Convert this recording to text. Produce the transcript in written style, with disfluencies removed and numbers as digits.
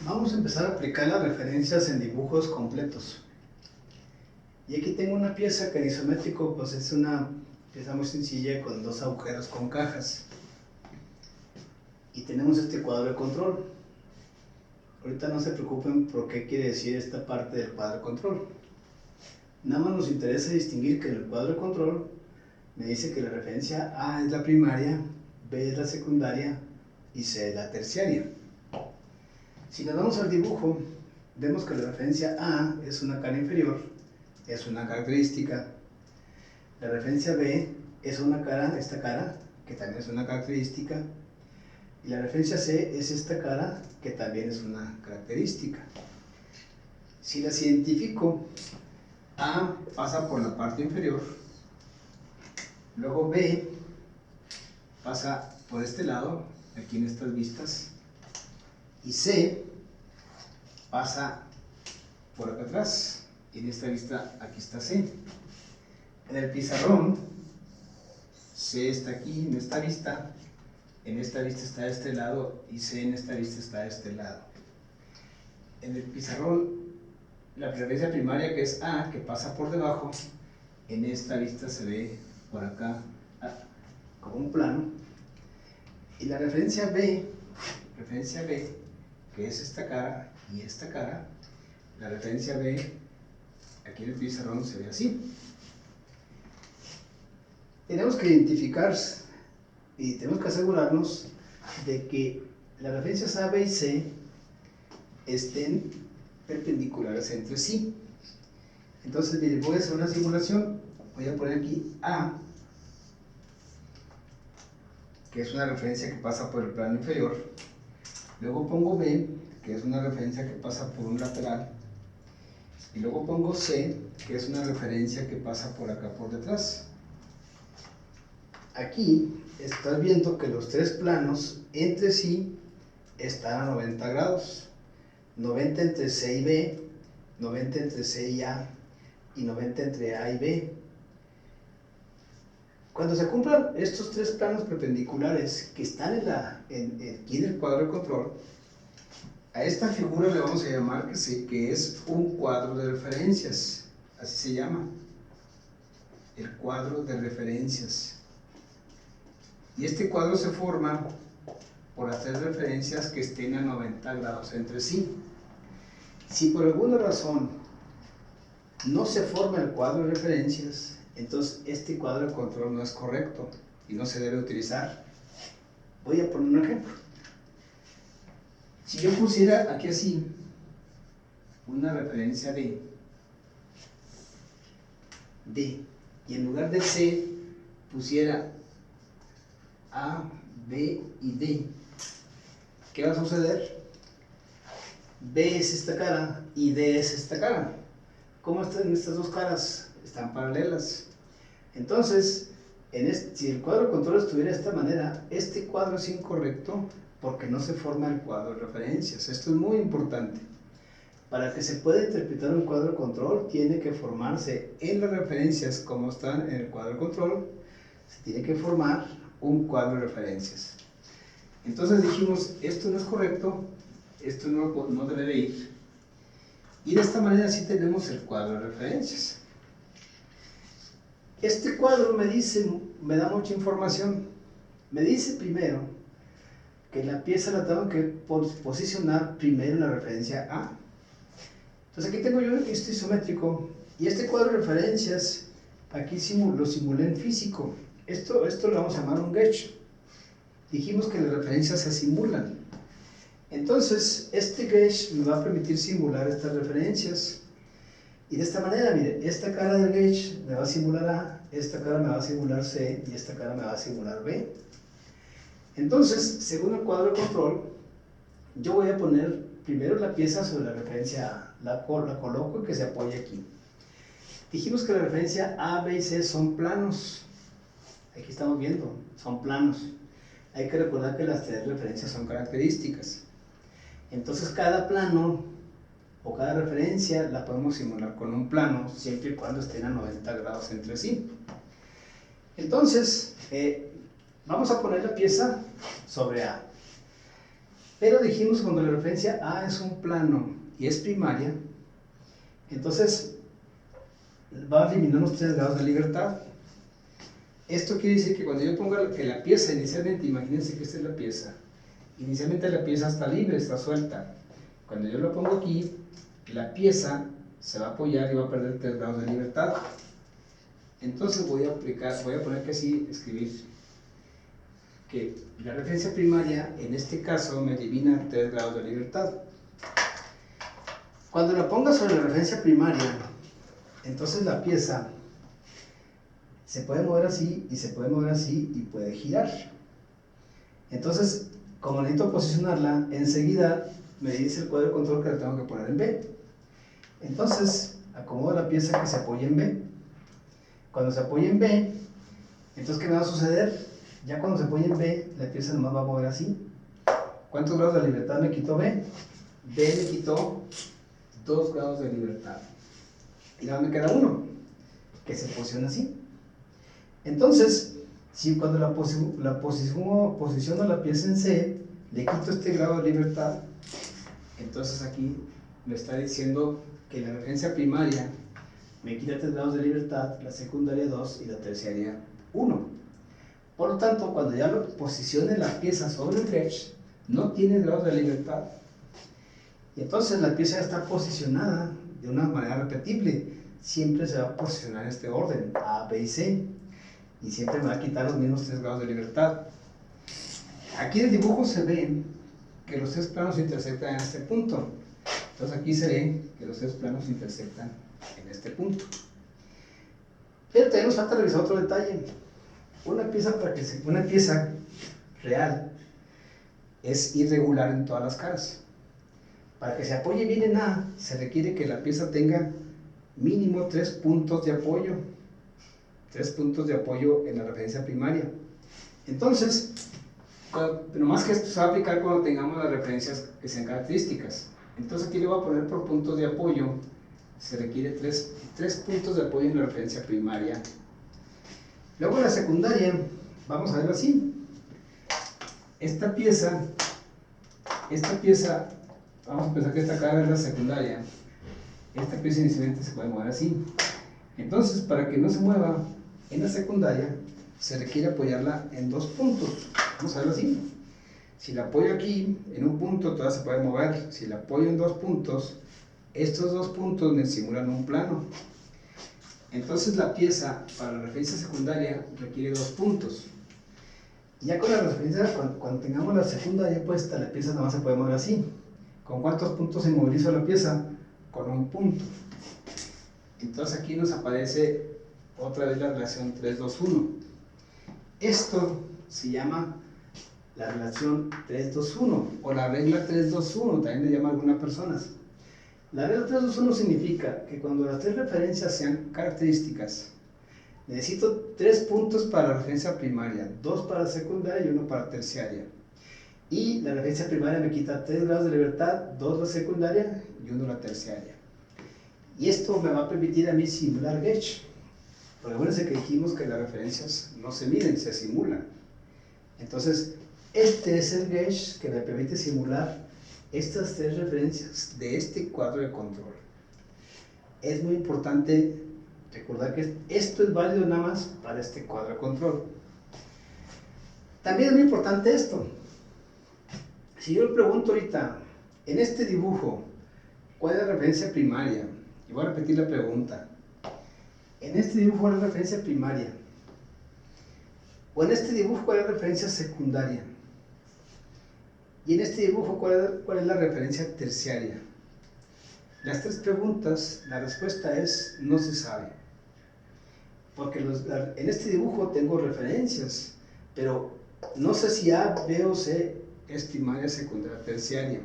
Vamos a empezar a aplicar las referencias en dibujos completos. Y aquí tengo una pieza que en isométrico pues es una pieza muy sencilla con dos agujeros con cajas. Y tenemos este cuadro de control. Ahorita no se preocupen por qué quiere decir esta parte del cuadro de control. Nada más nos interesa distinguir que en el cuadro de control me dice que la referencia A es la primaria, B es la secundaria y C es la terciaria. Si nos vamos al dibujo, vemos que la referencia A es una cara inferior, es una característica. La referencia B es una cara, esta cara, que también es una característica. Y la referencia C es esta cara, que también es una característica. Si las identifico, A pasa por la parte inferior, luego B pasa por este lado, aquí en estas vistas, y C pasa por acá atrás, y en esta vista aquí está C. En el pizarrón, C está aquí en esta vista está de este lado, y C en esta vista está de este lado. En el pizarrón, la referencia primaria, que es A, que pasa por debajo, en esta vista se ve por acá como un plano. Y la referencia B, que es esta cara y esta cara, la referencia B, aquí en el pizarrón se ve así. Tenemos que identificar y tenemos que asegurarnos de que las referencias A, B y C estén perpendiculares entre sí. Entonces, miren, voy a hacer una simulación. Voy a poner aquí A, que es una referencia que pasa por el plano inferior. Luego pongo B, que es una referencia que pasa por un lateral. Y luego pongo C, que es una referencia que pasa por acá por detrás. Aquí estás viendo que los tres planos entre sí están a 90 grados. 90 entre C y B, 90 entre C y A, y 90 entre A y B. Cuando se cumplan estos tres planos perpendiculares que están aquí en el cuadro de control, a esta figura le vamos a llamar que es un cuadro de referencias. Así se llama, el cuadro de referencias. Y este cuadro se forma por hacer referencias que estén a 90 grados entre sí. Si por alguna razón no se forma el cuadro de referencias, entonces este cuadro de control no es correcto y no se debe utilizar. Voy a poner un ejemplo. Si yo pusiera aquí así una referencia D, y en lugar de C pusiera A, B y D, ¿qué va a suceder? B es esta cara y D es esta cara. ¿Cómo están estas dos caras? Están paralelas. Entonces, si el cuadro de control estuviera de esta manera, este cuadro es incorrecto porque no se forma el cuadro de referencias. Esto es muy importante. Para que se pueda interpretar un cuadro de control, tiene que formarse en las referencias como están en el cuadro de control, se tiene que formar un cuadro de referencias. Entonces dijimos, esto no es correcto, esto no debe de ir. Y de esta manera sí tenemos el cuadro de referencias. Este cuadro me da mucha información. Me dice primero que la pieza la tengo que posicionar primero en la referencia A. Entonces aquí tengo yo esto isométrico, y este cuadro de referencias aquí lo simulé en físico. Esto lo vamos a llamar un gauge. Dijimos que las referencias se simulan. Entonces, este gauge me va a permitir simular estas referencias. Y de esta manera, miren, esta cara del gauge me va a simular A, esta cara me va a simular C, y esta cara me va a simular B. Entonces, según el cuadro de control, yo voy a poner primero la pieza sobre la referencia A. La coloco y que se apoye aquí. Dijimos que la referencia A, B y C son planos. Aquí estamos viendo, son planos. Hay que recordar que las tres referencias son características. Entonces cada plano o cada referencia la podemos simular con un plano siempre y cuando estén a 90 grados entre sí. Entonces vamos a poner la pieza sobre A. Pero dijimos cuando la referencia A es un plano y es primaria, entonces va a eliminar los 3 grados de libertad. Esto quiere decir que cuando yo ponga que la pieza inicialmente, imagínense que esta es la pieza, inicialmente la pieza está libre, está suelta. Cuando yo lo pongo aquí, la pieza se va a apoyar y va a perder 3 grados de libertad. Entonces voy a poner que así, escribir que la referencia primaria en este caso me elimina 3 grados de libertad. Cuando la ponga sobre la referencia primaria, entonces la pieza se puede mover así y se puede mover así y puede girar. Entonces, como necesito posicionarla, enseguida me dice el cuadro de control que la tengo que poner en B. Entonces, acomodo la pieza que se apoye en B. Cuando se apoye en B, entonces ¿qué me va a suceder? Ya cuando se apoye en B, la pieza nomás va a mover así. ¿Cuántos grados de libertad me quitó B? B me quitó 2 grados de libertad. Y nada, me queda uno, que se posiciona así. Entonces, si cuando posiciono la pieza en C, le quito este grado de libertad, entonces aquí me está diciendo que la referencia primaria me quita 3 grados de libertad, la secundaria 2 y la terciaria 1. Por lo tanto, cuando ya lo posicione la pieza sobre el gauge, no tiene grados de libertad. Y entonces la pieza ya está posicionada de una manera repetible. Siempre se va a posicionar en este orden, A, B y C. Y siempre me va a quitar los mismos 3 grados de libertad. Aquí en el dibujo se ve que los 3 planos intersectan en este punto. Entonces aquí se ve que los 3 planos intersectan en este punto. Pero también nos falta revisar otro detalle. Una pieza real es irregular en todas las caras. Para que se apoye bien en A, se requiere que la pieza tenga mínimo 3 puntos de apoyo. 3 puntos de apoyo en la referencia primaria. Entonces, nomás que esto se va a aplicar cuando tengamos las referencias que sean características. Entonces aquí le voy a poner por puntos de apoyo. Se requiere 3 puntos de apoyo en la referencia primaria. Luego en la secundaria, vamos a verlo así. Esta pieza, vamos a pensar que esta acá es la secundaria. Esta pieza inicialmente se puede mover así. Entonces, para que no se mueva en la secundaria, se requiere apoyarla en 2 puntos. Vamos a verlo así. Si la apoyo aquí, en un punto, todavía se puede mover. Si la apoyo en 2 puntos, estos 2 puntos me simulan un plano. Entonces la pieza para la referencia secundaria requiere 2 puntos. Y ya con la referencia, cuando tengamos la secundaria puesta, la pieza nada más se puede mover así. ¿Con cuántos puntos se moviliza la pieza? Con 1 punto. Entonces aquí nos aparece otra vez la relación 3, 2, 1. Esto se llama la relación 3, 2, 1 o la regla 3, 2, 1, también le llaman algunas personas. La regla 3, 2, 1 significa que cuando las 3 referencias sean características, necesito 3 puntos para la referencia primaria, 2 para la secundaria y 1 para la terciaria. Y la referencia primaria me quita 3 grados de libertad, 2 la secundaria y 1 la terciaria. Y esto me va a permitir a mí simular gauge. Porque acuérdense que dijimos que las referencias no se miden, se simulan. Entonces, este es el gauge que me permite simular estas 3 referencias de este cuadro de control. Es muy importante recordar que esto es válido nada más para este cuadro de control. También es muy importante esto. Si yo le pregunto ahorita, en este dibujo, ¿cuál es la referencia primaria? Y voy a repetir la pregunta. En este dibujo, ¿cuál es la referencia primaria? O en este dibujo, ¿cuál es la referencia secundaria? Y en este dibujo, ¿cuál es la referencia terciaria? Las 3 preguntas, la respuesta es no se sabe. Porque en este dibujo tengo referencias, pero no sé si A, B o C es primaria, secundaria, terciaria.